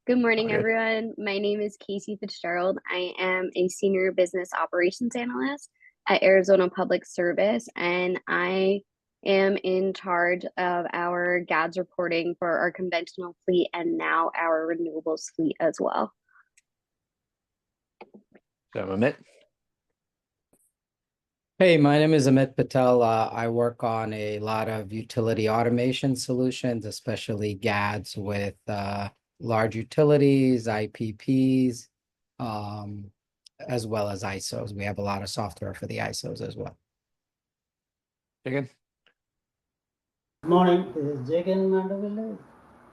Good morning, Good. everyone. My name is Casie Fitzgerald. I am a senior business operations analyst at Arizona Public Service, and I am in charge of our GADS reporting for our conventional fleet and now our renewables fleet as well. So Amit. Hey, my name is Amit Patel. I work on a lot of utility automation solutions, especially GADS with large utilities, IPPs, as well as ISOs. We have a lot of software for the ISOs as well. Jagan. Good morning, this is Jagan Mandavilla.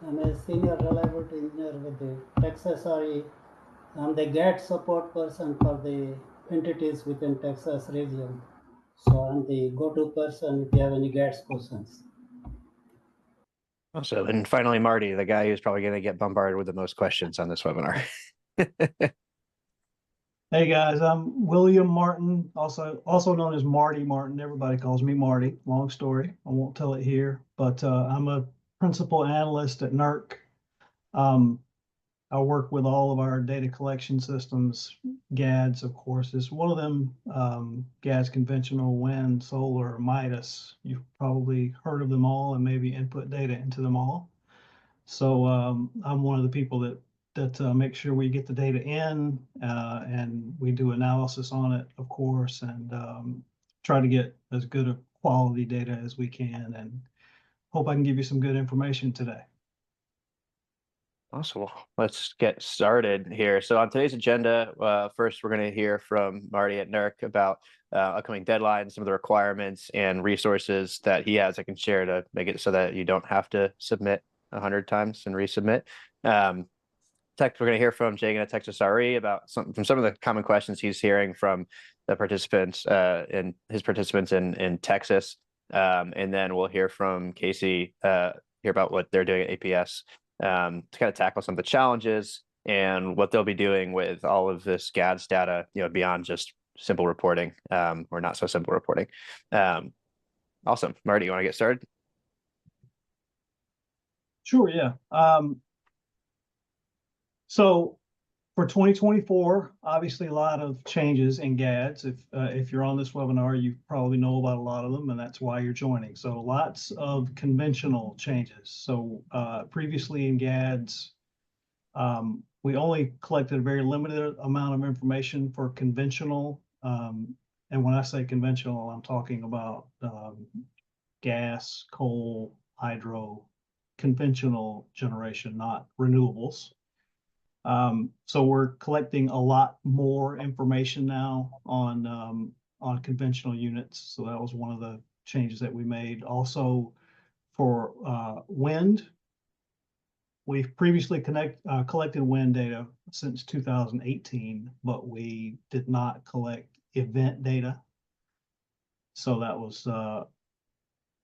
I'm a senior reliability engineer with the Texas RE. I'm the GADS support person for the entities within Texas region. So I'm the go-to person if you have any GADS questions. Also, and finally, Marty, the guy who's probably going to get bombarded with the most questions on this webinar. Hey guys, I'm William Martin, also known as Marty Martin. Everybody calls me Marty. Long story. I won't tell it here, but I'm a principal analyst at NERC. I work with all of our data collection systems. GADS, of course, is one of them. GADS, conventional, wind, solar, Midas. You've probably heard of them all and maybe input data into them all. So I'm one of the people that make sure we get the data in and we do analysis on it, of course, and try to get as good a quality data as we can, and hope I can give you some good information today. Awesome. Well, let's get started here. So on today's agenda, first, we're going to hear from Marty at NERC about upcoming deadlines, some of the requirements and resources that he has that can share to make it so that you don't have to submit 100 times and resubmit. We're going to hear from Jagan at Texas RE about some of the common questions he's hearing from the participants in Texas. And then we'll hear from Casie, hear about what they're doing at APS to kind of tackle some of the challenges and what they'll be doing with all of this GADS data, beyond just simple reporting or not so simple reporting. Awesome. Marty, you want to get started? Sure, yeah. So for 2024, obviously a lot of changes in GADS. If you're on this webinar, you probably know about a lot of them, and that's why you're joining. So lots of conventional changes. So previously in GADS, we only collected a very limited amount of information for conventional. And when I say conventional, I'm talking about gas, coal, hydro, conventional generation, not renewables. So we're collecting a lot more information now on conventional units. So that was one of the changes that we made. Also for wind, we've previously collected wind data since 2018, but we did not collect event data. So that was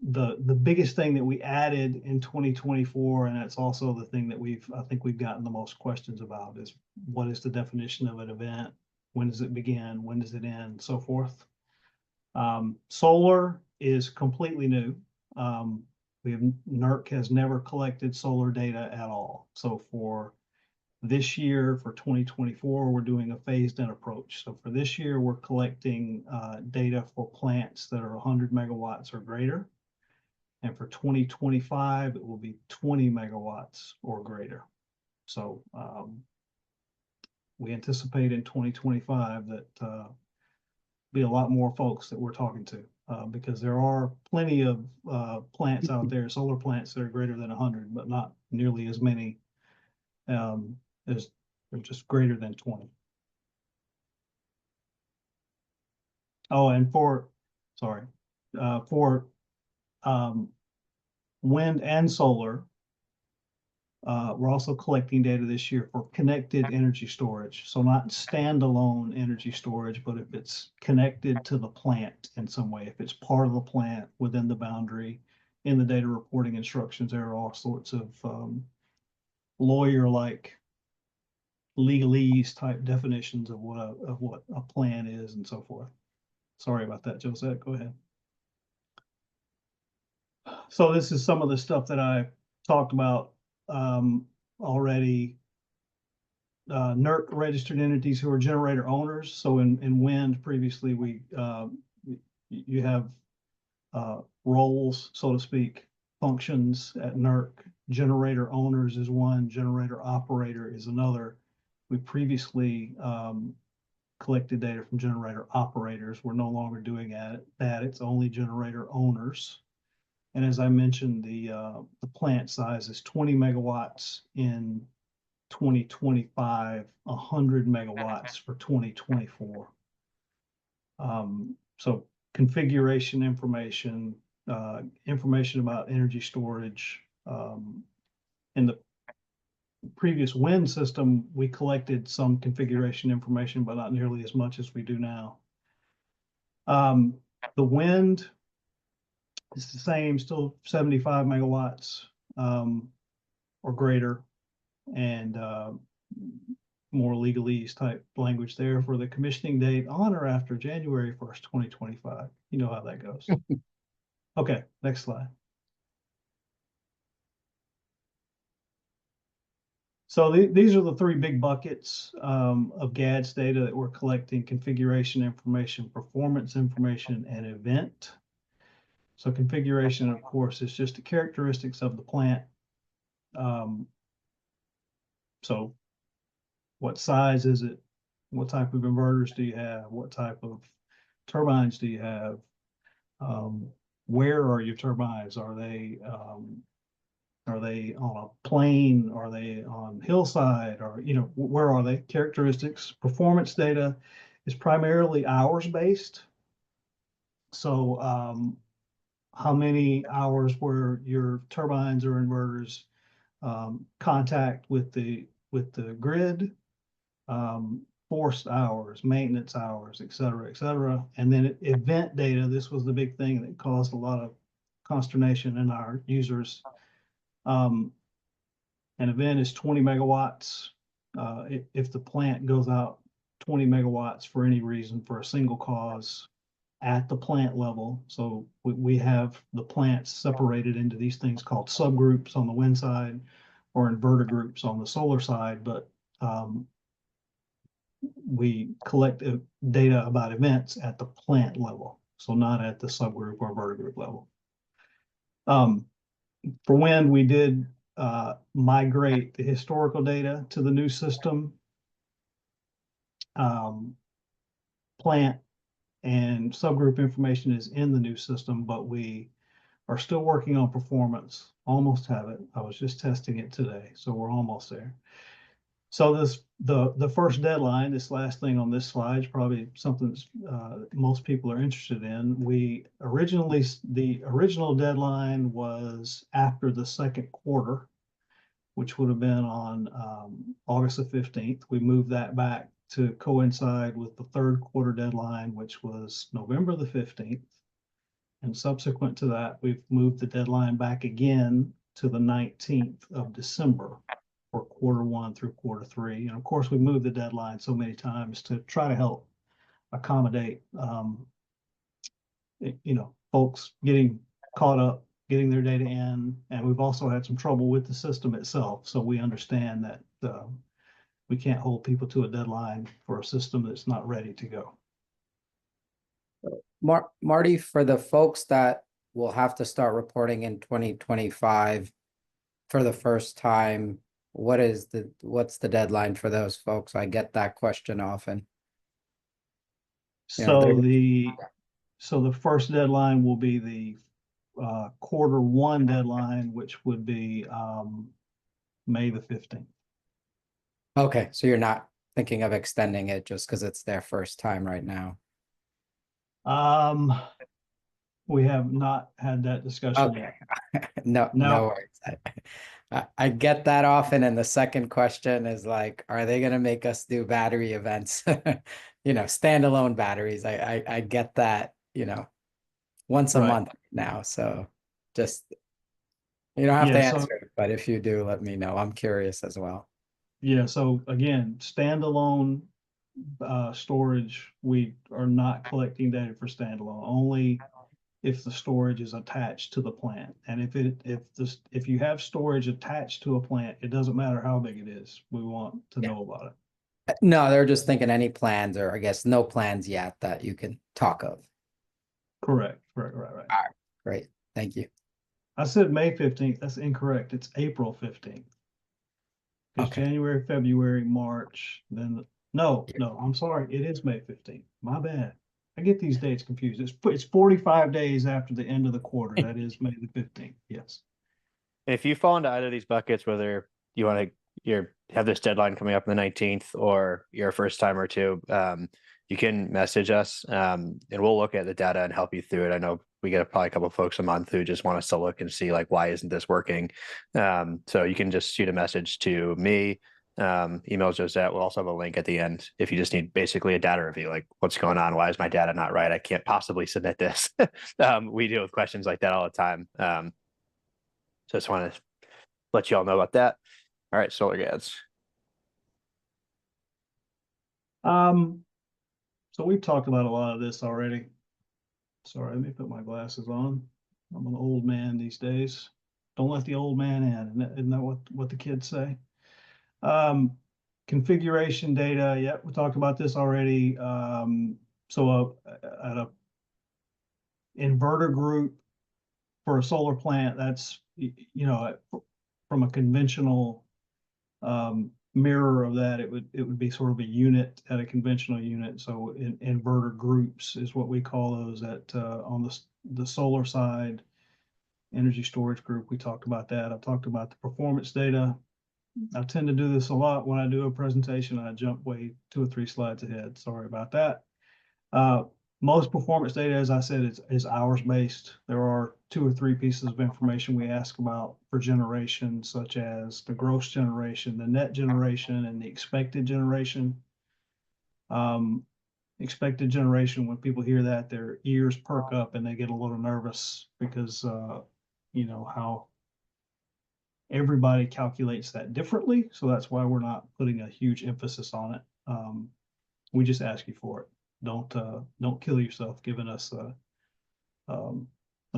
the biggest thing that we added in 2024, and that's also the thing that I think we've gotten the most questions about, is what is the definition of an event? When does it begin? When does it end? So forth. Solar is completely new. NERC has never collected solar data at all. So for this year, for 2024, we're doing a phased-in approach. So for this year, we're collecting data for plants that are 100 megawatts or greater. And for 2025, it will be 20 megawatts or greater. So we anticipate in 2025 that be a lot more folks that we're talking to, because there are plenty of plants out there, solar plants that are greater than 100, but not nearly as many as they're just greater than 20. Oh, and for wind and solar, we're also collecting data this year for connected energy storage. So not standalone energy storage, but if it's connected to the plant in some way, if it's part of the plant within the boundary. In the data reporting instructions, there are all sorts of lawyer-like legalese type definitions of what a plan is and so forth. Sorry about that, Josette, go ahead. So this is some of the stuff that I talked about already NERC registered entities who are generator owners. So in wind, previously you have roles, so to speak, functions at NERC. Generator owners is one, generator operator is another. We previously collected data from generator operators. We're no longer doing that. It's only generator owners. And as I mentioned, the plant size is 20 megawatts in 2025, 100 megawatts for 2024. So configuration information, information about energy storage. In the previous wind system, we collected some configuration information, but not nearly as much as we do now. The wind is the same, still 75 megawatts or greater, and more legalese type language there for the commissioning date on or after January 1st, 2025. You know how that goes. Okay, next slide. So these are the three big buckets of GADS data that we're collecting: configuration information, performance information, and event. So configuration, of course, is just the characteristics of the plant. So what size is it? What type of inverters do you have? What type of turbines do you have? Where are your turbines? Are they on a plain? Are they on hillside? Or, where are they? Characteristics. Performance data is primarily hours based. So how many hours were your turbines or inverters contact with the grid, forced hours, maintenance hours, et cetera, et cetera. And then event data. This was the big thing that caused a lot of consternation in our users. An event is 20 megawatts. If the plant goes out 20 megawatts for any reason, for a single cause at the plant level. So we have the plants separated into these things called subgroups on the wind side or inverter groups on the solar side, but we collect data about events at the plant level, so not at the subgroup or inverter group level. For wind, we did migrate the historical data to the new system. Plant and subgroup information is in the new system, but we are still working on performance. Almost have it. I was just testing it today, so we're almost there. So the first deadline, this last thing on this slide, is probably something most people are interested in. The original deadline was after the second quarter, which would have been on August the 15th. We moved that back to coincide with the third quarter deadline, which was November the 15th. And subsequent to that, we've moved the deadline back again to the 19th of December for quarter one through quarter three. And of course, we moved the deadline so many times to try to help accommodate, folks getting caught up, getting their data in. And we've also had some trouble with the system itself. So we understand that we can't hold people to a deadline for a system that's not ready to go. Marty, for the folks that will have to start reporting in 2025 for the first time, what's the deadline for those folks? I get that question often. So the first deadline will be the quarter one deadline, which would be May the 15th. Okay, so you're not thinking of extending it just because it's their first time right now? We have not had that discussion Okay. yet. No worries. I get that often, and the second question is like, are they going to make us do battery events? Standalone batteries. I get that, once a month now. So just, you don't have to answer it, but if you do, let me know. I'm curious as well. Yeah, so again, standalone storage, we are not collecting data for standalone. Only if the storage is attached to the plant. And if you have storage attached to a plant, it doesn't matter how big it is. We want to know about it. No, they're just thinking any plans, or I guess no plans yet that you can talk of. Correct. Right. All right, great. Thank you. I said May 15th. That's incorrect. It's April 15th. It's Okay. January, February, March, then no, I'm sorry. It is May 15th. My bad. I get these dates confused. It's 45 days after the end of the quarter. That is May the 15th. Yes. If you fall into either of these buckets, whether you want to have this deadline coming up on the 19th or you're a first time or two, you can message us and we'll look at the data and help you through it. I know we get probably a couple of folks a month who just want us to look and see like, why isn't this working? So you can just shoot a message to me, email Josette. We'll also have a link at the end if you just need basically a data review, like what's going on? Why is my data not right? I can't possibly submit this. We deal with questions like that all the time. So just want to let you all know about that. All right, solar GADS. So we've talked about a lot of this already. Sorry, let me put my glasses on. I'm an old man these days. Don't let the old man in. Isn't that what the kids say? Configuration data. Yep, we talked about this already. So at a inverter group for a solar plant, that's, you know, from a conventional mirror of that, it would be sort of a unit at a conventional unit. So inverter groups is what we call those at on the solar side. Energy storage group, we talked about that. I talked about the performance data. I tend to do this a lot when I do a presentation. I jump way 2 or 3 slides ahead. Sorry about that. Most performance data, as I said, is hours based. There are 2 or 3 pieces of information we ask about for generation, such as the gross generation, the net generation, and the expected generation. Expected generation, when people hear that, their ears perk up and they get a little nervous because you know how everybody calculates that differently. So that's why we're not putting a huge emphasis on it. We just ask you for it. Don't kill yourself giving us a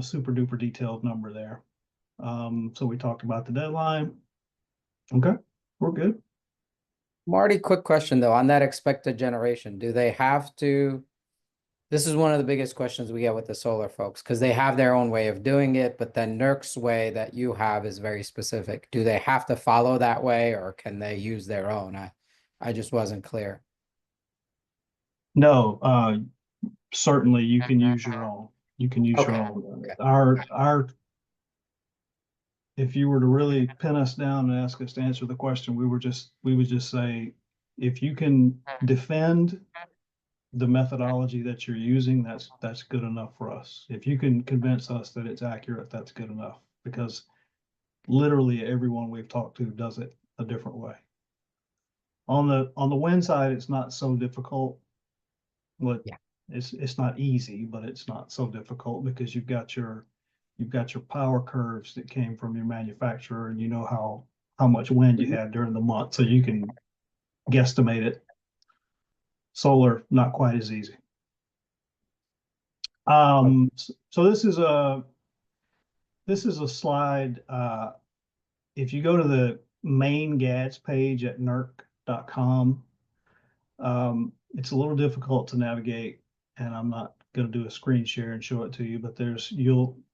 super duper detailed number there. So we talked about the deadline. Okay, we're good. Marty, quick question though, on that expected generation, do they have to, this is one of the biggest questions we get with the solar folks, because they have their own way of doing it, but then NERC's way that you have is very specific. Do they have to follow that way, or can they use their own? I just wasn't clear. No, certainly you can use your own. You can use your own. Our if you were to really pin us down and ask us to answer the question, we would just say, if you can defend the methodology that you're using, that's good enough for us. If you can convince us that it's accurate, that's good enough, because literally everyone we've talked to does it a different way. On the wind side, it's not so difficult. But yeah, it's not easy, but it's not so difficult because you've got your power curves that came from your manufacturer, and you know how much wind you had during the month, so you can guesstimate it. Solar, not quite as easy. So this is a slide. If you go to the main GADS page at NERC.com, it's a little difficult to navigate, and I'm not going to do a screen share and show it to you, but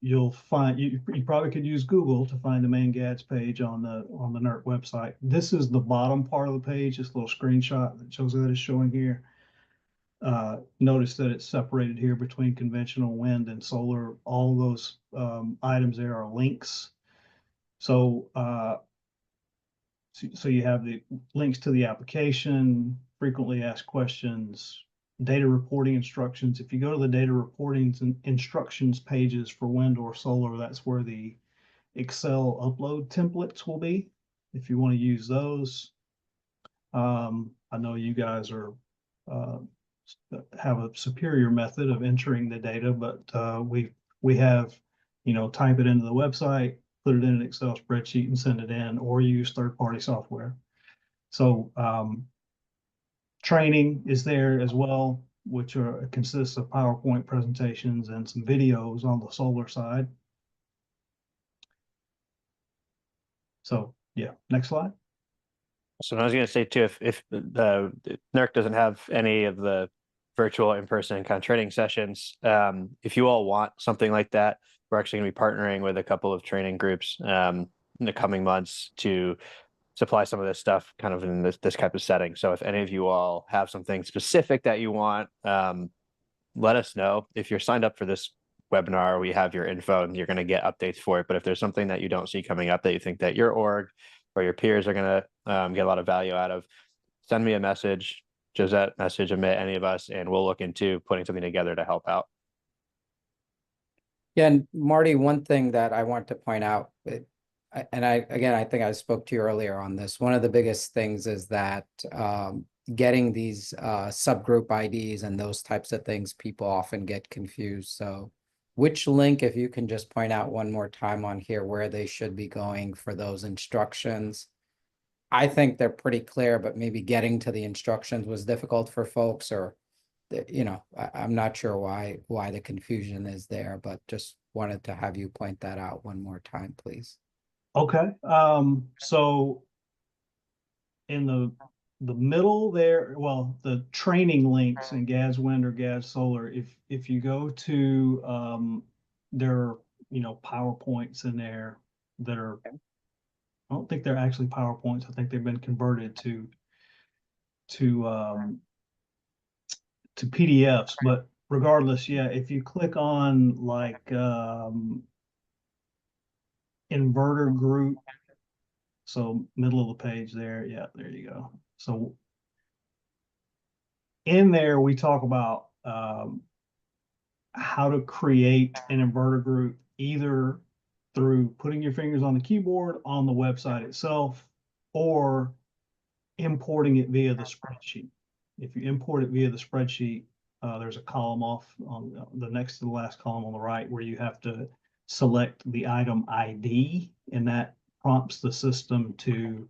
you'll find, you probably could use Google to find the main GADS page on the NERC website. This is the bottom part of the page, this little screenshot that shows that is showing here. Notice that it's separated here between conventional wind and solar. All of those items there are links. So you have the links to the application, frequently asked questions, data reporting instructions. If you go to the data reporting instructions pages for wind or solar, that's where the Excel upload templates will be, if you want to use those. I know you guys are have a superior method of entering the data, but we have, you know, type it into the website, put it in an Excel spreadsheet and send it in, or use third-party software. So training is there as well. which consists of PowerPoint presentations and some videos on the solar side. So yeah, next slide. So I was going to say too, if the NERC doesn't have any of the virtual in-person kind of training sessions, if you all want something like that, we're actually going to be partnering with a couple of training groups in the coming months to supply some of this stuff kind of in this type of setting. So if any of you all have something specific that you want, let us know. If you're signed up for this webinar, we have your info and you're going to get updates for it. But if there's something that you don't see coming up that you think that your org or your peers are going to get a lot of value out of, send me a message, Josette, message Amit, any of us, and we'll look into putting something together to help out. Yeah, and Marty, one thing that I want to point out, again, I think I spoke to you earlier on this. One of the biggest things is that getting these subgroup IDs and those types of things, people often get confused. So which link, if you can just point out one more time on here where they should be going for those instructions. I think they're pretty clear, but maybe getting to the instructions was difficult for folks, or you know, I'm not sure why the confusion is there, but just wanted to have you point that out one more time, please. Okay. So in the middle there, well, the training links in GADS Wind or GADS Solar, if you go to there are, you know, PowerPoints in there that are, I don't think they're actually PowerPoints. I think they've been converted to PDFs, but regardless, yeah, if you click on like inverter group, so middle of the page there, yeah, there you go. So in there, we talk about how to create an inverter group, either through putting your fingers on the keyboard on the website itself, or importing it via the spreadsheet. If you import it via the spreadsheet, there's a column off on the next to the last column on the right where you have to select the item ID, and that prompts the system to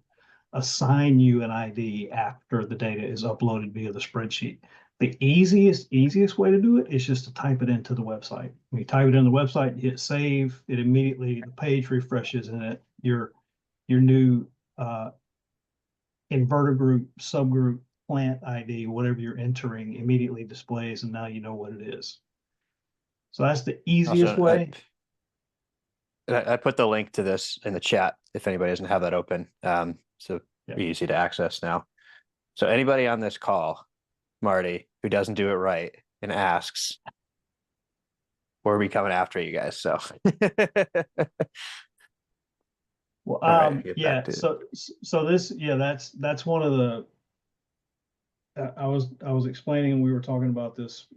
assign you an ID after the data is uploaded via the spreadsheet. The easiest way to do it is just to type it into the website. When you type it in the website, you hit save, it immediately, the page refreshes, and your new inverter group, subgroup, plant ID, whatever you're entering, immediately displays, and now you know what it is. So that's the easiest Also, way. I put the link to this in the chat if anybody doesn't have that open. So Yeah. easy to access now. So anybody on this call, Marty, who doesn't do it right and asks, we're be coming after you guys. So Well, right, yeah. So this, yeah, that's one of the. I was explaining, and we were talking about this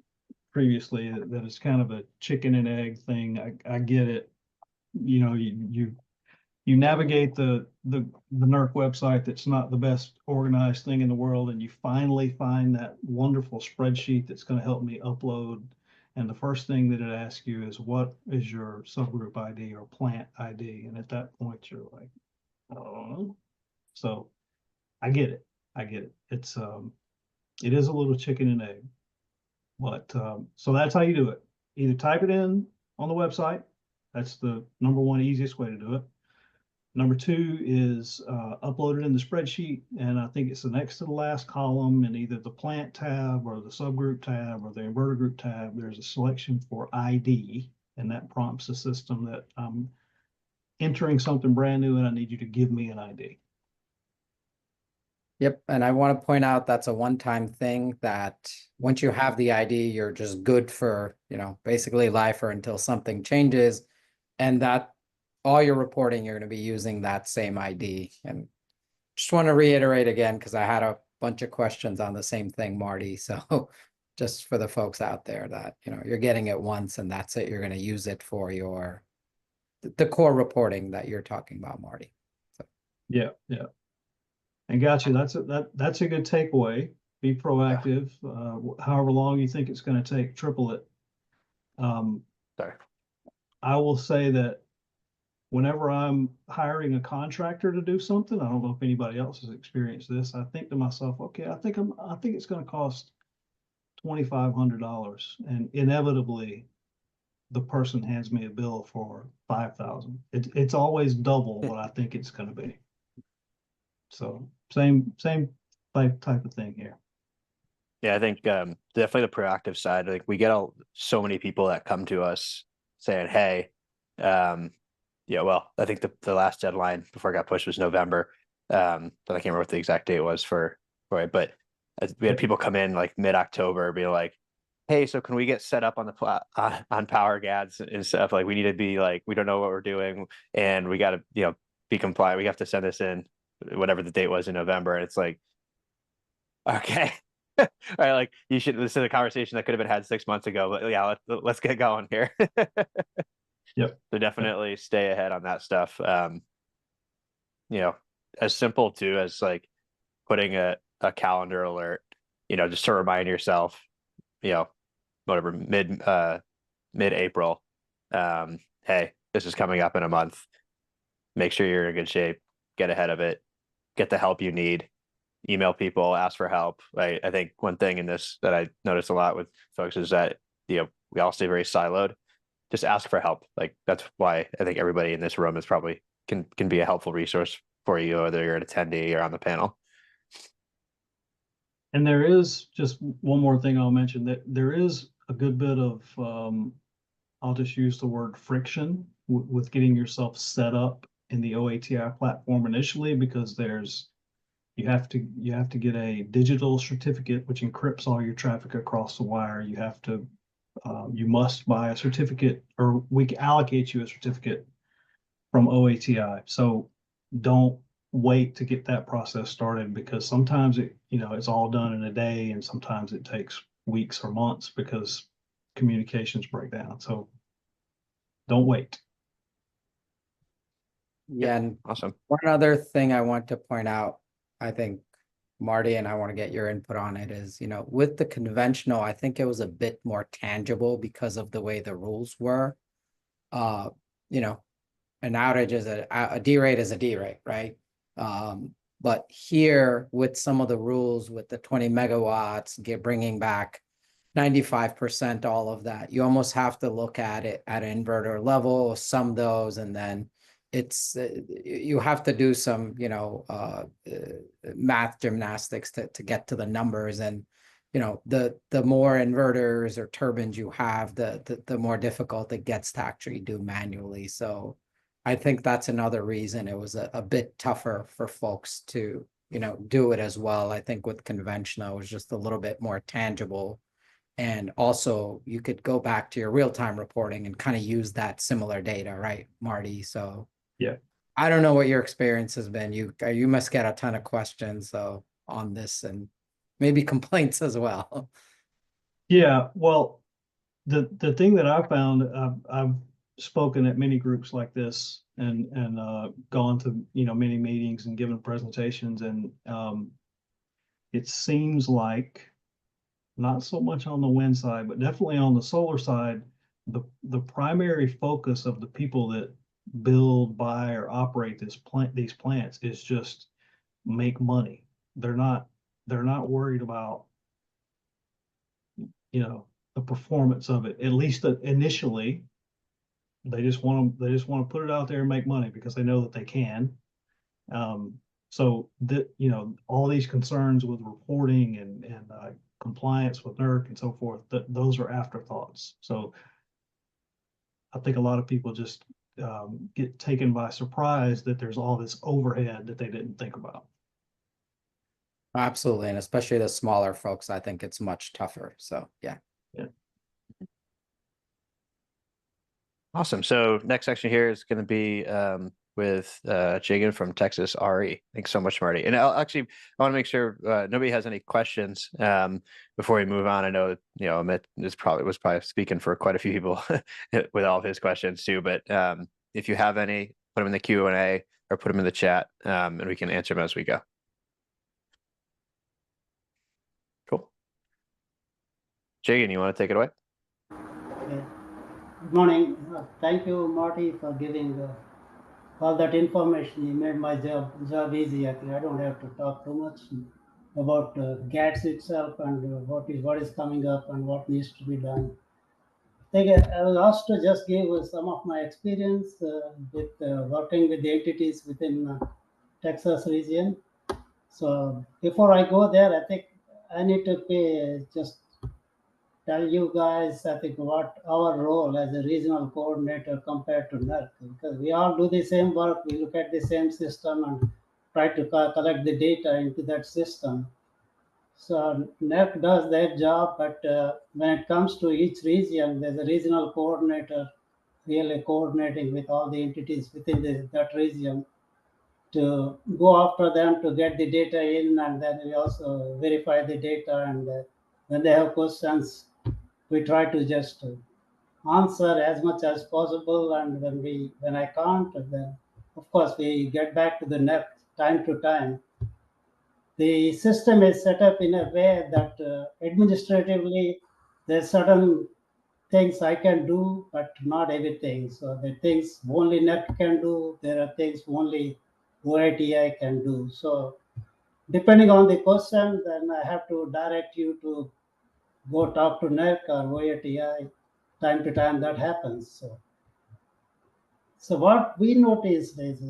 previously, that it's kind of a chicken and egg thing. I get it. You know, you navigate the NERC website that's not the best organized thing in the world, and you finally find that wonderful spreadsheet that's going to help me upload. And the first thing that it asks you is, what is your subgroup ID or plant ID? And at that point, you're like, oh. So I get it. It's it is a little chicken and egg, but so that's how you do it. Either type it in on the website. That's the number one easiest way to do it. Number two is upload it in the spreadsheet, and I think it's the next to the last column in either the plant tab or the subgroup tab or the inverter group tab. There's a selection for ID, and that prompts the system that I'm entering something brand new and I need you to give me an ID. Yep, and I want to point out that's a one-time thing, that once you have the ID, you're just good for, you know, basically life or until something changes, and that all your reporting, you're going to be using that same ID. And just want to reiterate again, because I had a bunch of questions on the same thing, Marty. So just for the folks out there that, you know, you're getting it once and that's it. You're going to use it for the core reporting that you're talking about, Marty. So. Yeah. And got you. That's a good takeaway. Be proactive. However long you think it's going to take, triple it. sorry. I will say that whenever I'm hiring a contractor to do something, I don't know if anybody else has experienced this, I think to myself, okay, I think it's going to cost $2,500, and inevitably the person hands me a bill for $5,000. It's always double what I think it's going to be. So same type of thing here. Yeah, I think definitely the proactive side. Like we get so many people that come to us saying, "Hey, yeah, well, I think the last deadline before it got pushed was November. But I can't remember what the exact date was for it. But we had people come in like mid-October, be like, "Hey, so can we get set up on the on Power GADS and stuff? Like we need to be like, we don't know what we're doing, and we got to be compliant. We have to send this in whatever the date was in November." And it's like, okay. All right, like this is a conversation that could have been had 6 months ago, but yeah, let's get going here. Yep. So definitely stay ahead on that stuff. As simple too as like putting a calendar alert, just to remind yourself, whatever, mid-April. Hey, this is coming up in a month. Make sure you're in good shape, get ahead of it, get the help you need. Email people, ask for help. Right. I think one thing in this that I notice a lot with folks is that, we all stay very siloed. Just ask for help. Like that's why I think everybody in this room is probably can be a helpful resource for you, whether you're an attendee or on the panel. And there is just one more thing I'll mention, that there is a good bit of, I'll just use the word friction with getting yourself set up in the OATI platform initially, because you have to get a digital certificate which encrypts all your traffic across the wire. You must buy a certificate, or we can allocate you a certificate from OATI. So don't wait to get that process started, because sometimes it's all done in a day, and sometimes it takes weeks or months because communications break down. So don't wait. Yeah, and Awesome. one other thing I want to point out, I think, Marty, and I want to get your input on it, is, with the conventional, I think it was a bit more tangible because of the way the rules were. An outage is a D-rate is a D-rate, right? But here, with some of the rules, with the 20 megawatts, bringing back 95%, all of that, you almost have to look at it at an inverter level, sum those, and then you have to do some math gymnastics to get to the numbers. And the more inverters or turbines you have, the more difficult it gets to actually do manually. So I think that's another reason it was a bit tougher for folks to do it as well. I think with conventional, it was just a little bit more tangible. And also you could go back to your real-time reporting and kind of use that similar data, right, Marty? So yeah, I don't know what your experience has been. You must get a ton of questions on this, and maybe complaints as well. Yeah, well, the thing that I found, I've spoken at many groups like this, and gone to many meetings and given presentations, and it seems like, not so much on the wind side, but definitely on the solar side, the primary focus of the people that build, buy, or operate these plants is just make money. They're not worried about the performance of it. At least initially, they just want to put it out there and make money because they know that they can. So that all these concerns with reporting and compliance with NERC and so forth, those are afterthoughts. So I think a lot of people just get taken by surprise that there's all this overhead that they didn't think about. Absolutely, and especially the smaller folks, I think it's much tougher. So yeah. Awesome. So next section here is going to be with Jagan from Texas RE. Thanks so much, Marty. And I want to make sure nobody has any questions before we move on. I know Amit was probably speaking for quite a few people with all of his questions too. But if you have any, put them in the Q&A or put them in the chat, and we can answer them as we go. Cool. Jagan, you want to take it away? Okay. Good morning. Thank you, Marty, for giving all that information. You made my job easy. Actually, I don't have to talk too much. about GADS itself and what is coming up and what needs to be done. I was asked to just give some of my experience with working with the entities within Texas region. So before I go there, I think I need to just tell you guys, I think, what our role as a regional coordinator compared to NERC, because we all do the same work, we look at the same system and try to collect the data into that system. So NERC does their job, but when it comes to each region, there's a regional coordinator really coordinating with all the entities within that region to go after them to get the data in, and then we also verify the data. And when they have questions, we try to just answer as much as possible. And when I can't, then of course we get back to the NERC time to time. The system is set up in a way that administratively there's certain things I can do, but not everything. So the things only NERC can do, there are things only OITI can do. So depending on the question, then I have to direct you to go talk to NERC or OITI. Time to time that happens. So what we noticed is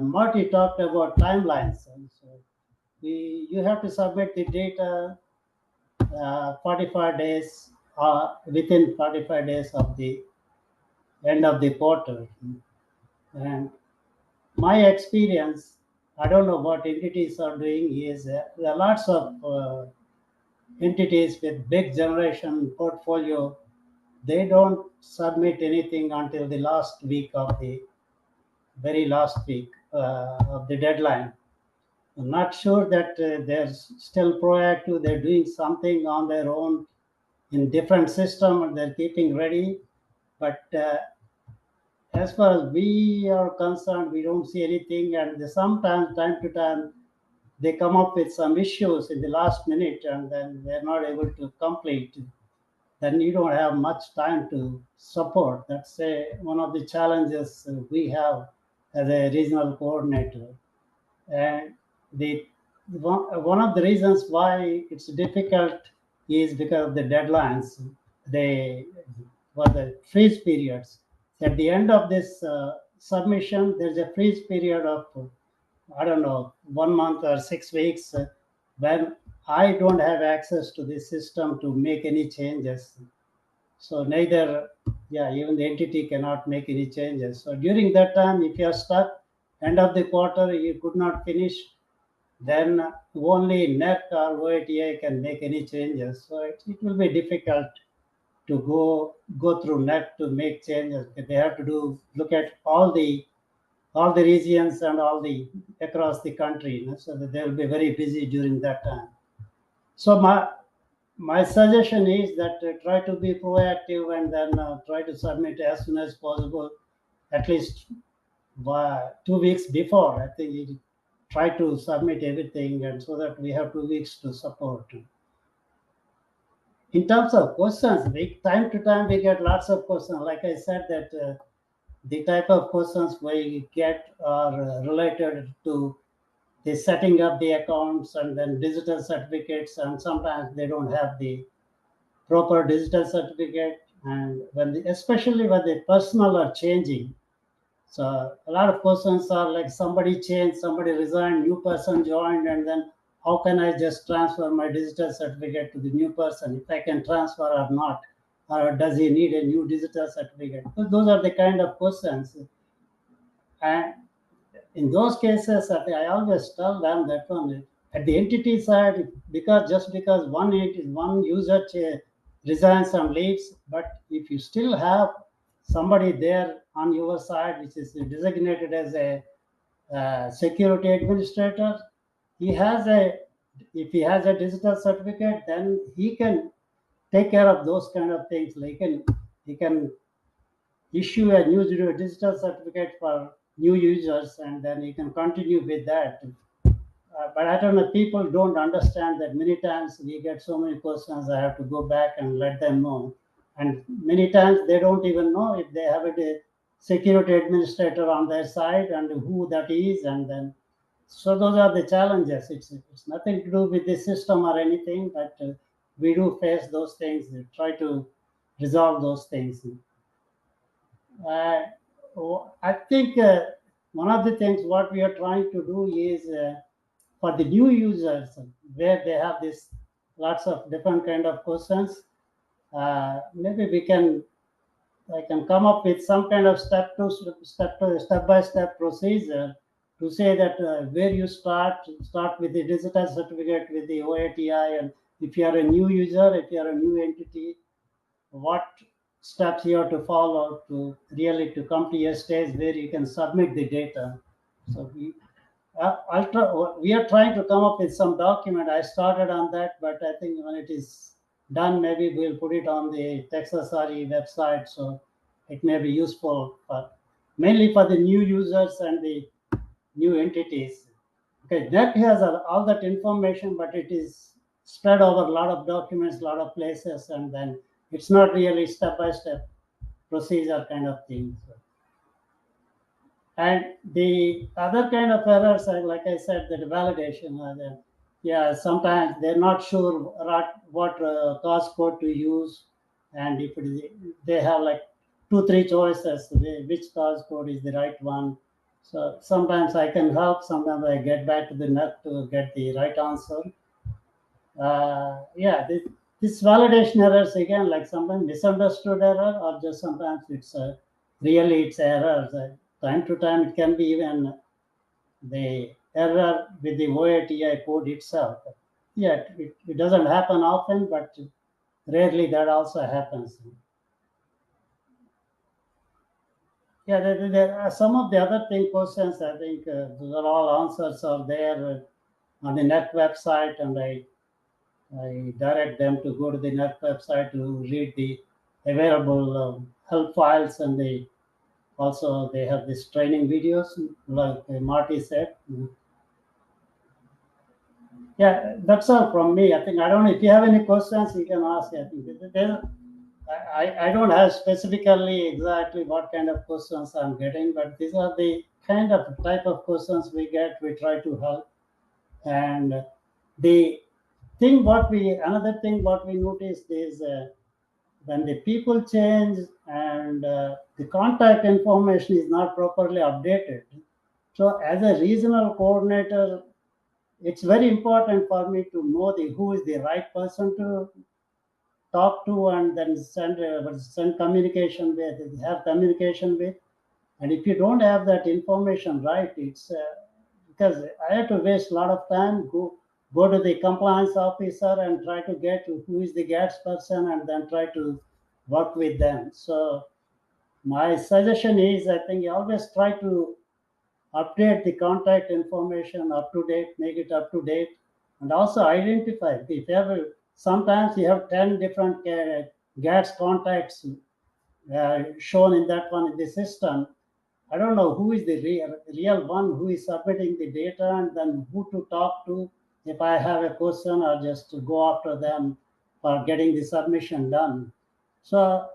Marty talked about timelines. And so you have to submit the data 45 days within 45 days of the end of the quarter. And my experience, I don't know what entities are doing, is there are lots of entities with big generation portfolio. They don't submit anything until the last week of the very last week of the deadline. I'm not sure that they're still proactive. They're doing something on their own in different system and they're keeping ready. But as far as we are concerned, we don't see anything. And sometimes, time to time, they come up with some issues in the last minute and then they're not able to complete. Then you don't have much time to support. That's one of the challenges we have as a regional coordinator. And one of the reasons why it's difficult is because of the deadlines. The freeze periods. At the end of this submission, there's a freeze period of, I don't know, 1 month or 6 weeks when I don't have access to the system to make any changes. So even the entity cannot make any changes. So during that time, if you are stuck, end of the quarter, you could not finish, then only NERC or OITI can make any changes. So it will be difficult to go through NERC to make changes. They have to look at all the regions and across the country, so that they will be very busy during that time. So my suggestion is that try to be proactive and then try to submit as soon as possible, at least 2 weeks before. I think you try to submit everything, and so that we have 2 weeks to support. In terms of questions, time to time we get lots of questions. Like I said, that the type of questions we get are related to the setting up the accounts and then digital certificates, and sometimes they don't have the proper digital certificate, and especially when the personnel are changing. So a lot of questions are like, somebody changed, somebody resigned, new person joined, and then how can I just transfer my digital certificate to the new person, if I can transfer or not, or does he need a new digital certificate? So those are the kind of questions. And in those cases, I always tell them that at the entity side, because one user resigns and leaves, but if you still have somebody there on your side, which is designated as a security administrator, if he has a digital certificate, then he can take care of those kind of things. Like he can issue a new digital certificate for new users, and then you can continue with that. But I don't know, people don't understand that many times we get so many questions, I have to go back and let them know. And many times they don't even know if they have a security administrator on their side and who that is. And then So those are the challenges. It's nothing to do with the system or anything, but we do face those things. We try to resolve those things. I think one of the things what we are trying to do is for the new users where they have this lots of different kind of questions. Maybe I can come up with some kind of step by step procedure to say that where you start with the digital certificate with the OATI, and if you are a new user, if you are a new entity, what steps you have to follow to really to come to a stage where you can submit the data. So we are trying to come up with some document. I started on that, but I think when it is done, maybe we'll put it on the Texas RE website, so it may be useful, mainly for the new users and the new entities. Okay, that has all that information, but it is spread over a lot of documents, a lot of places, and then it's not really step-by-step procedure kind of thing. And the other kind of errors, like I said, the validation. Yeah, sometimes they're not sure what cause code to use, and if it is, they have like 2-3 choices, which cause code is the right one. So sometimes I can help. Sometimes I get back to the NERC to get the right answer. Yeah, this validation errors again, like sometimes misunderstood error, or just sometimes it's really it's errors. Time to time, it can be even the error with the OATI code itself. Yeah, it doesn't happen often, but rarely that also happens. Yeah, there are some of the other questions. I think those are all answers are there on the NERC website, and I direct them to go to the NERC website to read the available help files, and also they have these training videos, like Marty said. Yeah, that's all from me. I think I don't know if you have any questions, you can ask. I think I don't have specifically exactly what kind of questions I'm getting, but these are the kind of type of questions we get. We try to help, and the another thing what we noticed is when the people change and the contact information is not properly updated. So as a regional coordinator, it's very important for me to know who is the right person to talk to, and then send communication with, have communication with. And if you don't have that information right, it's because I had to waste a lot of time, go to the compliance officer and try to get who is the GADS person, and then try to work with them. So my suggestion is, I think you always try to update the contact information up to date, make it up to date, and also identify. If ever, sometimes you have 10 different GADS contacts shown in that one in the system. I don't know who is the real one who is submitting the data, and then who to talk to if I have a question, or just to go after them for getting the submission done. So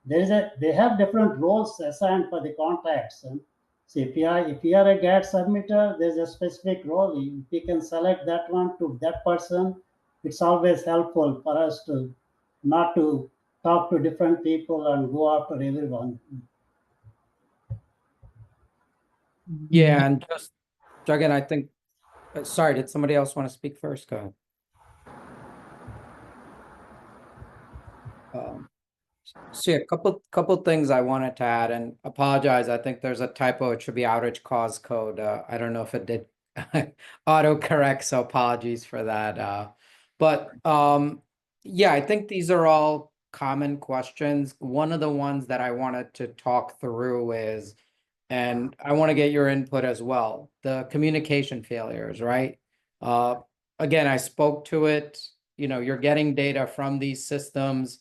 they have different roles assigned for the contacts. And so if you are a GAD submitter, there's a specific role. If you can select that one to that person, it's always helpful for us to not to talk to different people and go after everyone. Yeah, and just Jagan, I think. Sorry, did somebody else want to speak first? Go ahead. So yeah, couple things I wanted to add, and apologize. I think there's a typo. It should be outage cause code. I don't know if it did autocorrect, so apologies for that. But yeah, I think these are all common questions. One of the ones that I wanted to talk through is, and I want to get your input as well, the communication failures, right? Again, I spoke to it. You're getting data from these systems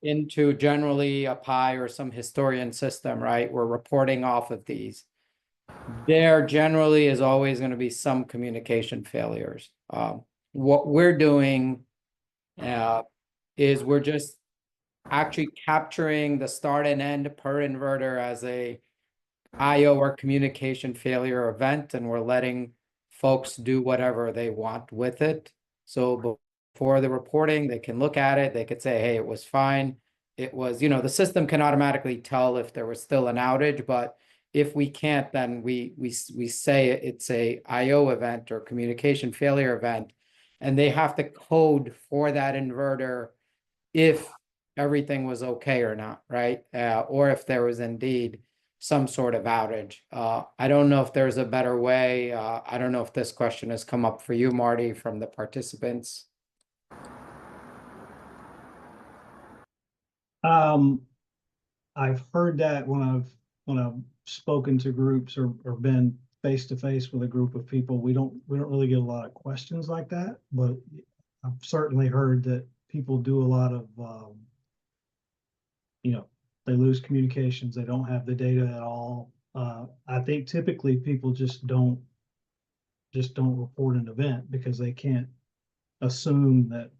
into generally a PI or some historian system, right? We're reporting off of these. There generally is always going to be some communication failures. What we're doing is we're just actually capturing the start and end per inverter as a IO or communication failure event, and we're letting folks do whatever they want with it. So before the reporting, they can look at it, they could say, hey, it was fine. It was, the system can automatically tell if there was still an outage, but if we can't, then we say it's a IO event or communication failure event, and they have to code for that inverter if everything was okay or not, right? Or if there was indeed some sort of outage. I don't know if there's a better way. I don't know if this question has come up for you, Marty, from the participants. I've heard that when I've spoken to groups or been face to face with a group of people, we don't really get a lot of questions like that, but I've certainly heard that people do a lot of, they lose communications, they don't have the data at all. I think typically people just don't report an event because they can't assume that,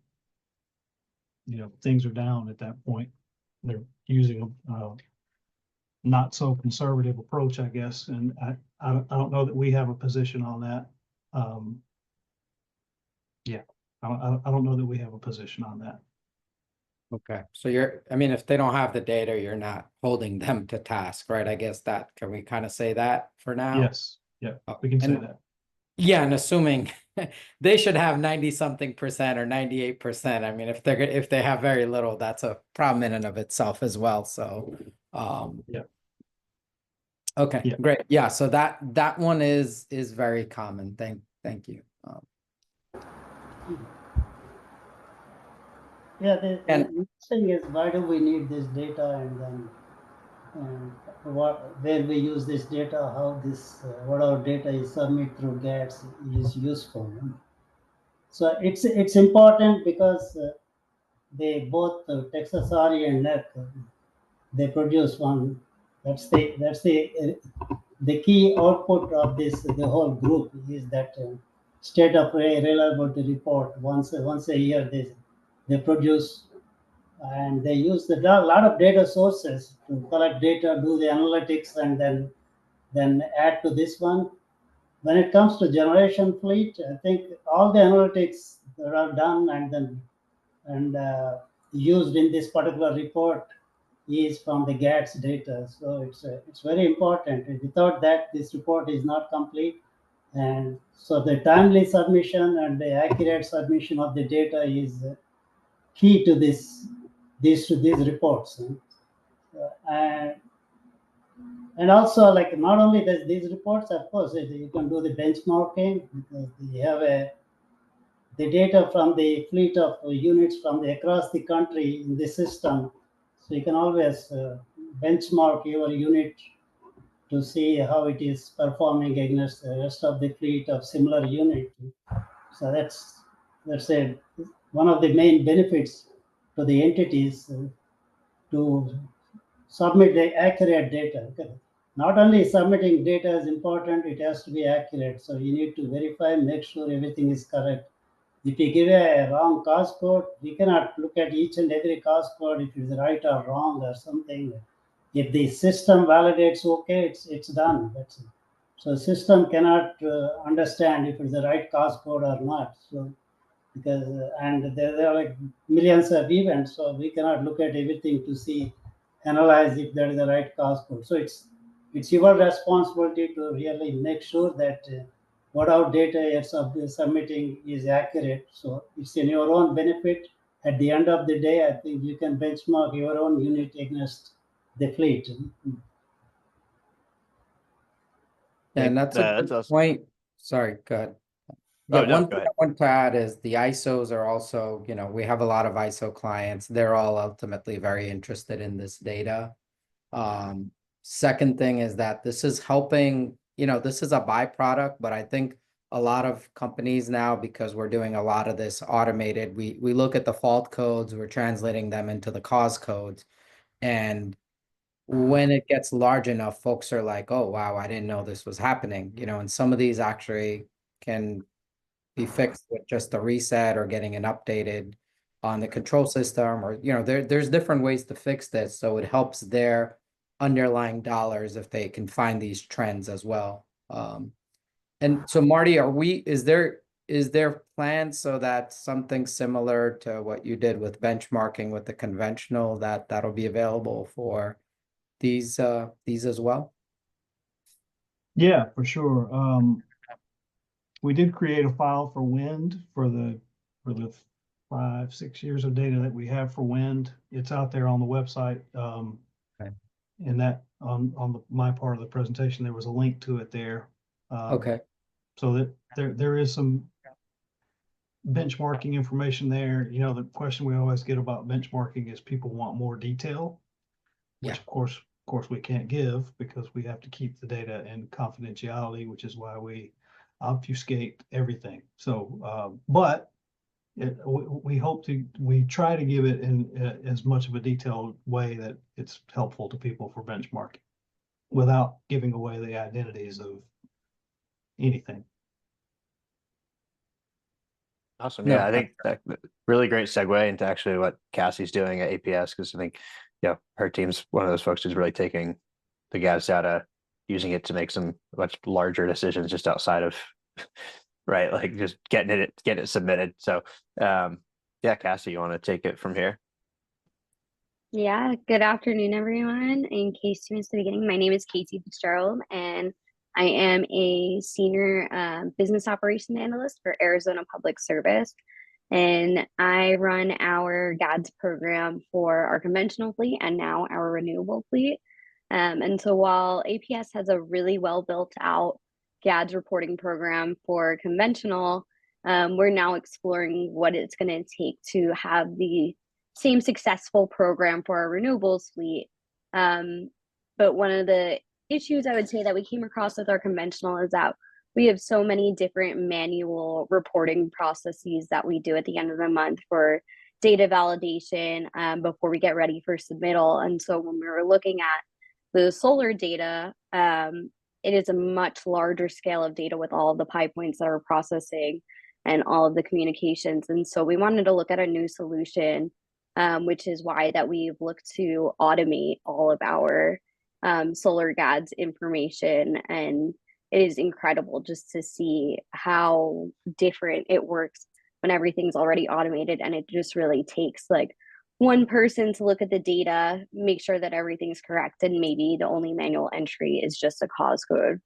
things are down at that point. They're using a not so conservative approach, I guess. And I don't know that we have a position on that. Yeah, I don't know that we have a position on that. Okay, so if they don't have the data, you're not holding them to task, right? I guess can we kind of say that for now? Yes, yeah, we can say that. Yeah, and assuming they should have 90-something% or 98%. I mean, if they have very little, that's a problem in and of itself as well. So, yeah. Okay, yeah. Great. Yeah, so that one is very common. Thank you. Yeah, the thing is, why do we need this data, and then where we use this data, how what our data is submitted through GADS is useful. So it's important because they both Texas RE and NERC, they produce one. That's the key output of the whole group is that state of reliability report. Once a year they produce, and they use a lot of data sources to collect data, do the analytics, and then add to this one. When it comes to generation fleet, I think all the analytics that are done and used in this particular report is from the GADS data. So it's very important. Without that, this report is not complete. And so the timely submission and the accurate submission of the data is key to these reports. And also, like, not only these reports, of course, you can do the benchmarking because you have the data from the fleet of units from across the country in the system. So you can always benchmark your unit to see how it is performing against the rest of the fleet of similar unit. So that's one of the main benefits to the entities to submit the accurate data. Not only submitting data is important, it has to be accurate. So you need to verify, make sure everything is correct. If you give a wrong cause code, we cannot look at each and every cause code if it's right or wrong or something. If the system validates okay, it's done. That's it. So system cannot understand if it's the right cause code or not. So because and there are like millions of events, so we cannot look at everything to analyze if there is the right cause code. So it's your responsibility to really make sure that what our data you're submitting is accurate. So it's in your own benefit. At the end of the day, I think you can benchmark your own unit against the fleet. And that's a good awesome. point. Sorry, go ahead. Yeah, one thing I want to add is the ISOs are also, we have a lot of ISO clients. They're all ultimately very interested in this data. Second thing is that this is helping, this is a byproduct, but I think a lot of companies now, because we're doing a lot of this automated, we look at the fault codes, we're translating them into the cause codes. And when it gets large enough, folks are like, oh, wow, I didn't know this was happening, and some of these actually can be fixed with just a reset or getting an updated on the control system, or there's different ways to fix this, so it helps their underlying dollars if they can find these trends as well. And so Marty, is there plans so that something similar to what you did with benchmarking with the conventional that'll be available for these as well? Yeah, for sure. We did create a file for wind for the 5-6 years of data that we have for wind. It's out there on the website. Okay. And that on my part of the presentation, there was a link to it there. Okay. So that there is some benchmarking information there. You know, the question we always get about benchmarking is people want more detail, which Yeah. of course we can't give because we have to keep the data in confidentiality, which is why we obfuscate everything. So, but we try to give it in as much of a detailed way that it's helpful to people for benchmarking without giving away the identities of anything. Awesome. No, Yeah, I think that really great segue into actually what Casie's doing at APS, because I think, her team's one of those folks who's really taking the GADS data, using it to make some much larger decisions just outside of, right, like just getting it submitted. So, yeah, Casie, you want to take it from here? Yeah, good afternoon, everyone. In case you missed the beginning, my name is Casie Fitzgerald, and I am a senior business operations analyst for Arizona Public Service. And I run our GADS program for our conventional fleet and now our renewable fleet. And so while APS has a really well built out GADS reporting program for conventional, we're now exploring what it's going to take to have the same successful program for our renewables fleet. But one of the issues I would say that we came across with our conventional is that we have so many different manual reporting processes that we do at the end of the month for data validation before we get ready for submittal. And so when we were looking at the solar data, it is a much larger scale of data with all of the pie points that are processing and all of the communications. And so we wanted to look at a new solution, which is why that we've looked to automate all of our solar GADS information. And it is incredible just to see how different it works when everything's already automated, and it just really takes like one person to look at the data, make sure that everything's correct, and maybe the only manual entry is just a cause code.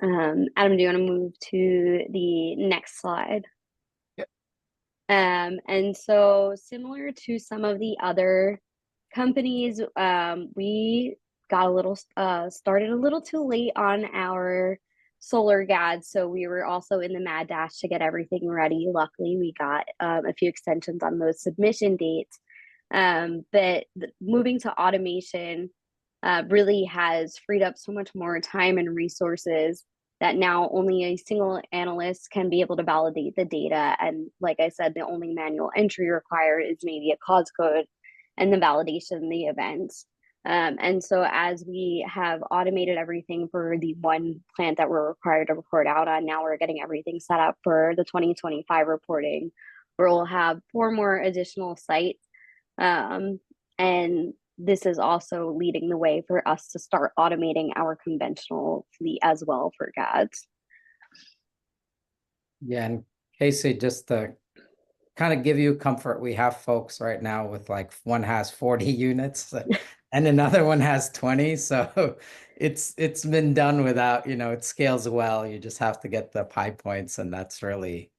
Adam, do you want to move to the next slide? Yep. And so similar to some of the other companies, we got a little started a little too late on our solar GADS, so we were also in the mad dash to get everything ready. Luckily, we got a few extensions on those submission dates. But moving to automation really has freed up so much more time and resources that now only a single analyst can be able to validate the data. And like I said, the only manual entry required is maybe a cause code and the validation of the events. And so as we have automated everything for the one plant that we're required to report out on, now we're getting everything set up for the 2025 reporting, where we'll have 4 more additional sites. And this is also leading the way for us to start automating our conventional fleet as well for GADS. Yeah, and Casie, just to kind of give you comfort, we have folks right now with like one has 40 units and another one has 20. So it's been done without, it scales well. You just have to get the pie points, and that's really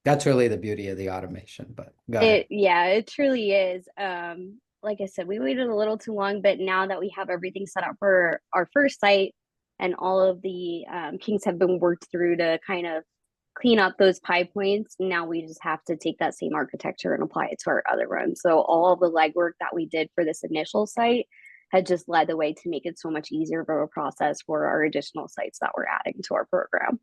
the beauty of the automation. But go ahead. Yeah, it truly is. Like I said, we waited a little too long, but now that we have everything set up for our first site and all of the kinks have been worked through to kind of clean up those pie points, now we just have to take that same architecture and apply it to our other runs. So all of the legwork that we did for this initial site had just led the way to make it so much easier of a process for our additional sites that we're adding to our program.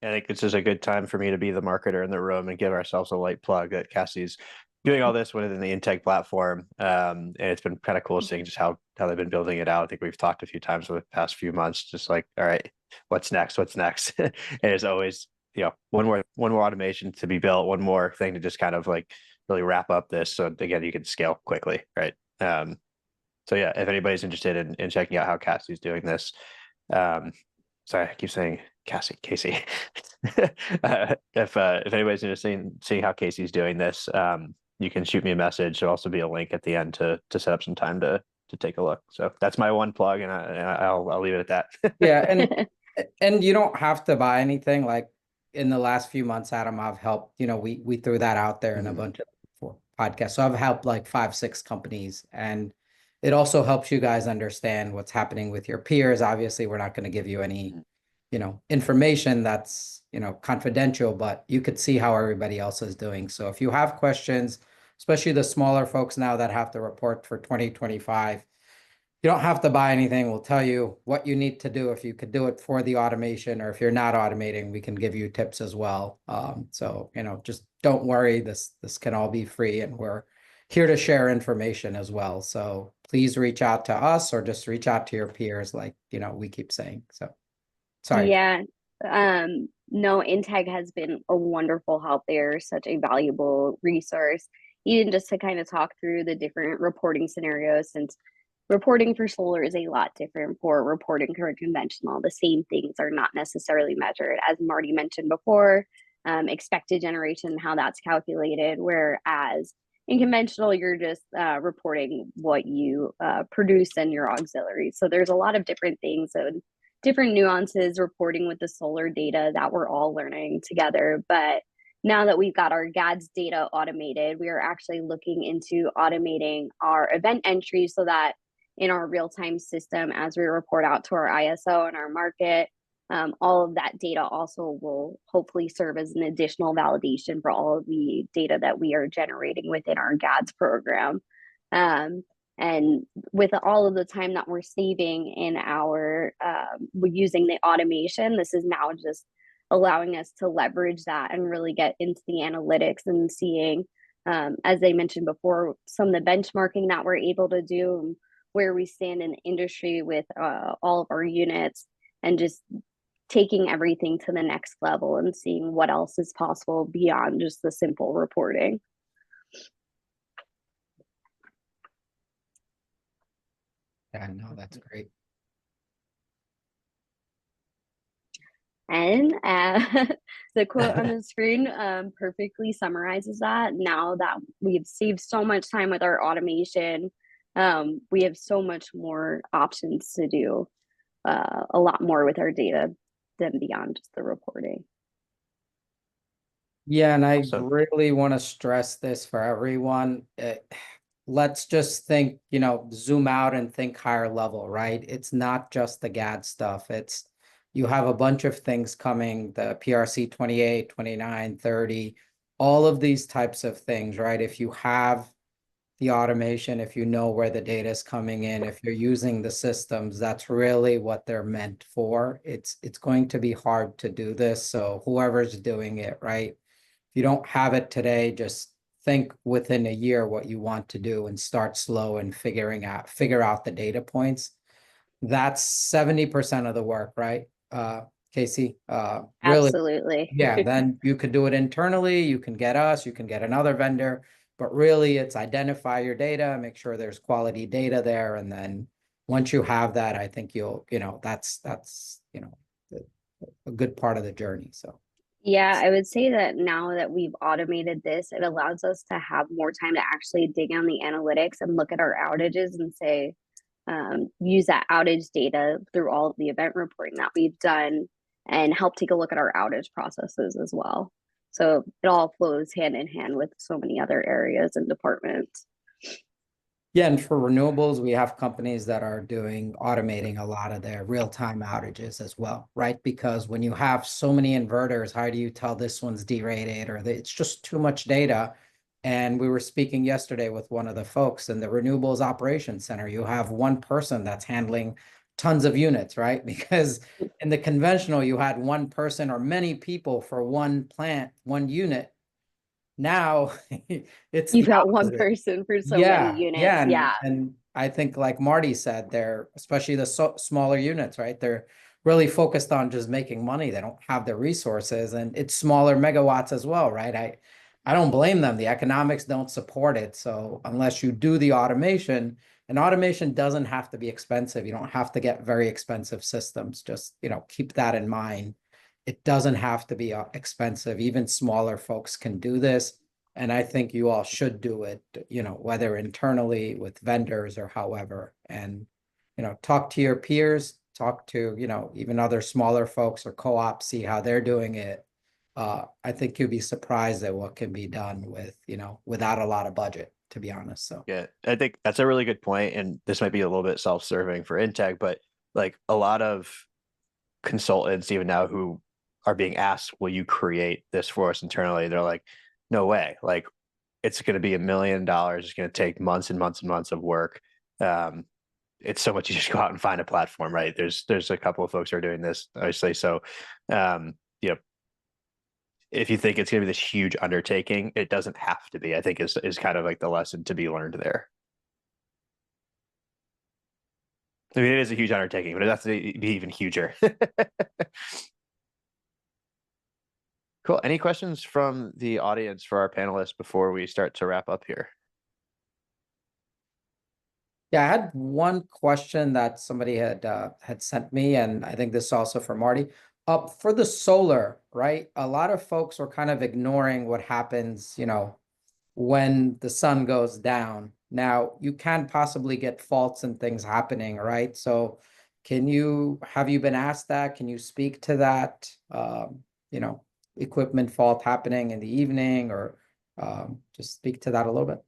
I think this is a good time for me to be the marketer in the room and give ourselves a light plug that Casie's doing all this within the Integ platform. And it's been kind of cool seeing just how they've been building it out. I think we've talked a few times over the past few months, just like, all right, what's next? And there's always, one more automation to be built, one more thing to just kind of like really wrap up this. So again, you can scale quickly, right? So yeah, if anybody's interested in checking out how Casie's doing this, sorry, I keep saying Casie. If anybody's interested in seeing how Casey's doing this, you can shoot me a message. There'll also be a link at the end to set up some time to take a look. So that's my one plug, and I'll leave it at that. Yeah, and you don't have to buy anything. Like in the last few months, Adam, I've helped, we threw that out there in a bunch of podcasts. So I've helped like 5-6 companies, and it also helps you guys understand what's happening with your peers. Obviously, we're not going to give you any, information that's, confidential, but you could see how everybody else is doing. So if you have questions, especially the smaller folks now that have to report for 2025, you don't have to buy anything. We'll tell you what you need to do. If you could do it for the automation, or if you're not automating, we can give you tips as well. So, just don't worry. This can all be free, and we're here to share information as well. So please reach out to us, or just reach out to your peers, like, we keep saying. So sorry. Yeah. No, Integ has been a wonderful help there, such a valuable resource, even just to kind of talk through the different reporting scenarios, since reporting for solar is a lot different for reporting for conventional. The same things are not necessarily measured, as Marty mentioned before, expected generation, how that's calculated, whereas in conventional, you're just reporting what you produce in your auxiliary. So there's a lot of different things and different nuances reporting with the solar data that we're all learning together. But now that we've got our GADS data automated, we are actually looking into automating our event entry so that in our real-time system, as we report out to our ISO and our market, all of that data also will hopefully serve as an additional validation for all of the data that we are generating within our GADS program. And with all of the time that we're saving in our using the automation, this is now just allowing us to leverage that and really get into the analytics and seeing, as I mentioned before, some of the benchmarking that we're able to do, and where we stand in the industry with all of our units, and just taking everything to the next level and seeing what else is possible beyond just the simple reporting. Yeah, no, that's great. And the quote on the screen perfectly summarizes that. Now that we've saved so much time with our automation, we have so much more options to do a lot more with our data than beyond just the reporting. Yeah, and I Awesome. really want to stress this for everyone. Let's just think, zoom out and think higher level, right? It's not just the GAD stuff. It's, you have a bunch of things coming, the PRC 28, 29, 30, all of these types of things, right? If you have the automation, if you know where the data is coming in, if you're using the systems, that's really what they're meant for. It's going to be hard to do this. So whoever's doing it, right? If you don't have it today, just think within a year what you want to do and start slow and figure out the data points. That's 70% of the work, right? Casie, really, Absolutely. yeah, then you could do it internally, you can get us, you can get another vendor, but really it's identify your data, make sure there's quality data there. And then once you have that, I think you'll, that's, a good part of the journey. So. Yeah, I would say that now that we've automated this, it allows us to have more time to actually dig on the analytics and look at our outages and say, use that outage data through all of the event reporting that we've done and help take a look at our outage processes as well. So it all flows hand in hand with so many other areas and departments. Yeah, and for renewables, we have companies that are automating a lot of their real-time outages as well, right? Because when you have so many inverters, how do you tell this one's derated, or it's just too much data? And we were speaking yesterday with one of the folks in the renewables operations center. You have one person that's handling tons of units, right? Because in the conventional, you had one person or many people for one plant, one unit. Now it's you've got one person for so many units. Yeah, and I think, like Marty said, they're, especially the smaller units, right? They're really focused on just making money. They don't have the resources, and it's smaller megawatts as well, right? I don't blame them. The economics don't support it. So unless you do the automation, and automation doesn't have to be expensive. You don't have to get very expensive systems. Just, keep that in mind. It doesn't have to be expensive. Even smaller folks can do this. And I think you all should do it, whether internally with vendors or however. And, talk to your peers, talk to, even other smaller folks or co-ops, see how they're doing it. I think you'd be surprised at what can be done with, without a lot of budget, to be honest. So Yeah, I think that's a really good point, and this might be a little bit self-serving for Integ, but like a lot of consultants even now who are being asked, will you create this for us internally? They're like, no way. Like it's going to be $1 million. It's going to take months and months and months of work. It's so much. You just go out and find a platform, right? There's a couple of folks who are doing this, obviously. So, if you think it's going to be this huge undertaking, it doesn't have to be, I think is kind of like the lesson to be learned there. I mean, it is a huge undertaking, but it has to be even huger. Cool. Any questions from the audience for our panelists before we start to wrap up here? yeah, I had one question that somebody had sent me, and I think this is also for Marty. For the solar, right? A lot of folks are kind of ignoring what happens, when the sun goes down. Now, you can possibly get faults and things happening, right? So have you been asked that? Can you speak to that? Equipment fault happening in the evening, or just speak to that a little bit?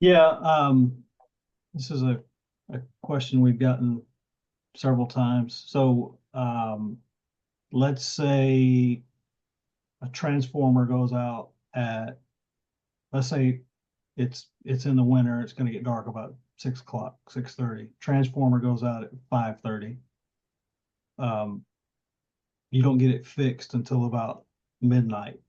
Yeah, this is a question we've gotten several times. So let's say a transformer goes out at, let's say it's in the winter, it's going to get dark about 6 o'clock, 6:30. Transformer goes out at 5:30. You don't get it fixed until about midnight.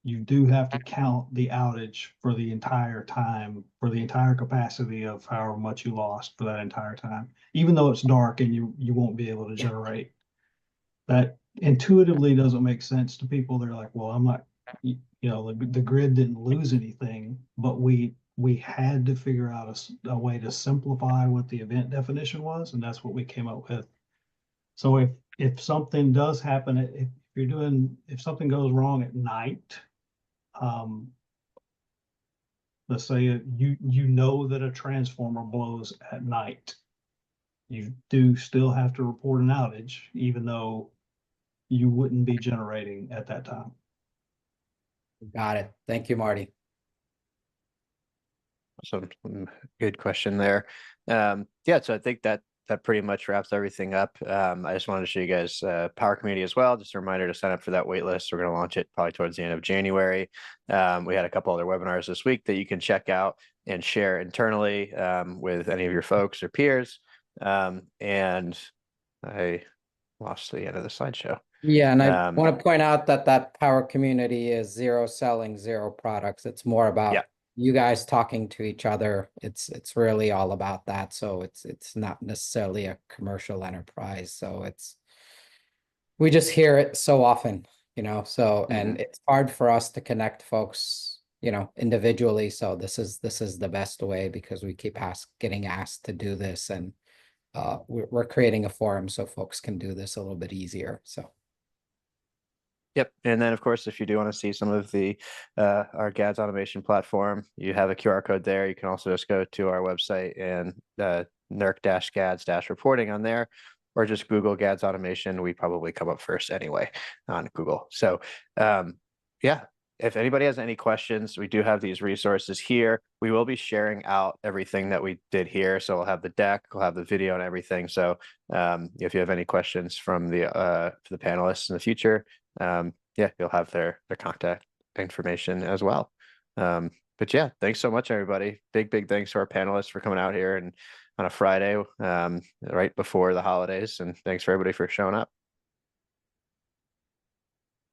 You do have to count the outage for the entire time, for the entire capacity of however much you lost for that entire time, even though it's dark and you won't be able to generate. That intuitively doesn't make sense to people. They're like, well, I'm not, the grid didn't lose anything, but we had to figure out a way to simplify what the event definition was, and that's what we came up with. So if something does happen, if something goes wrong at night, let's say you know that a transformer blows at night, you do still have to report an outage, even though you wouldn't be generating at that time. Got it. Thank you, Marty. So good question there. Yeah, so I think that pretty much wraps everything up. I just wanted to show you guys Power Community as well. Just a reminder to sign up for that wait list. We're going to launch it probably towards the end of January. We had a couple other webinars this week that you can check out and share internally with any of your folks or peers. And I lost the end of the slideshow. Yeah, and I want to point out that Power Community is zero selling, zero products. It's more about you guys talking to each other. It's really all about that. So it's not necessarily a commercial enterprise. So we just hear it so often, so and it's hard for us to connect folks, individually. So this is the best way, because we keep getting asked to do this, and we're creating a forum so folks can do this a little bit easier. So. Yep. And then, of course, if you do want to see some of the our GADS automation platform, you have a QR code there. You can also just go to our website and NERC-GADS-reporting on there, or just Google GADS automation. We probably come up first anyway on Google. So, yeah, if anybody has any questions, we do have these resources here. We will be sharing out everything that we did here. So we'll have the deck, we'll have the video and everything. So if you have any questions from the panelists in the future, yeah, you'll have their contact information as well. But yeah, thanks so much, everybody. Big thanks to our panelists for coming out here and on a Friday, right before the holidays. And thanks for everybody for showing up.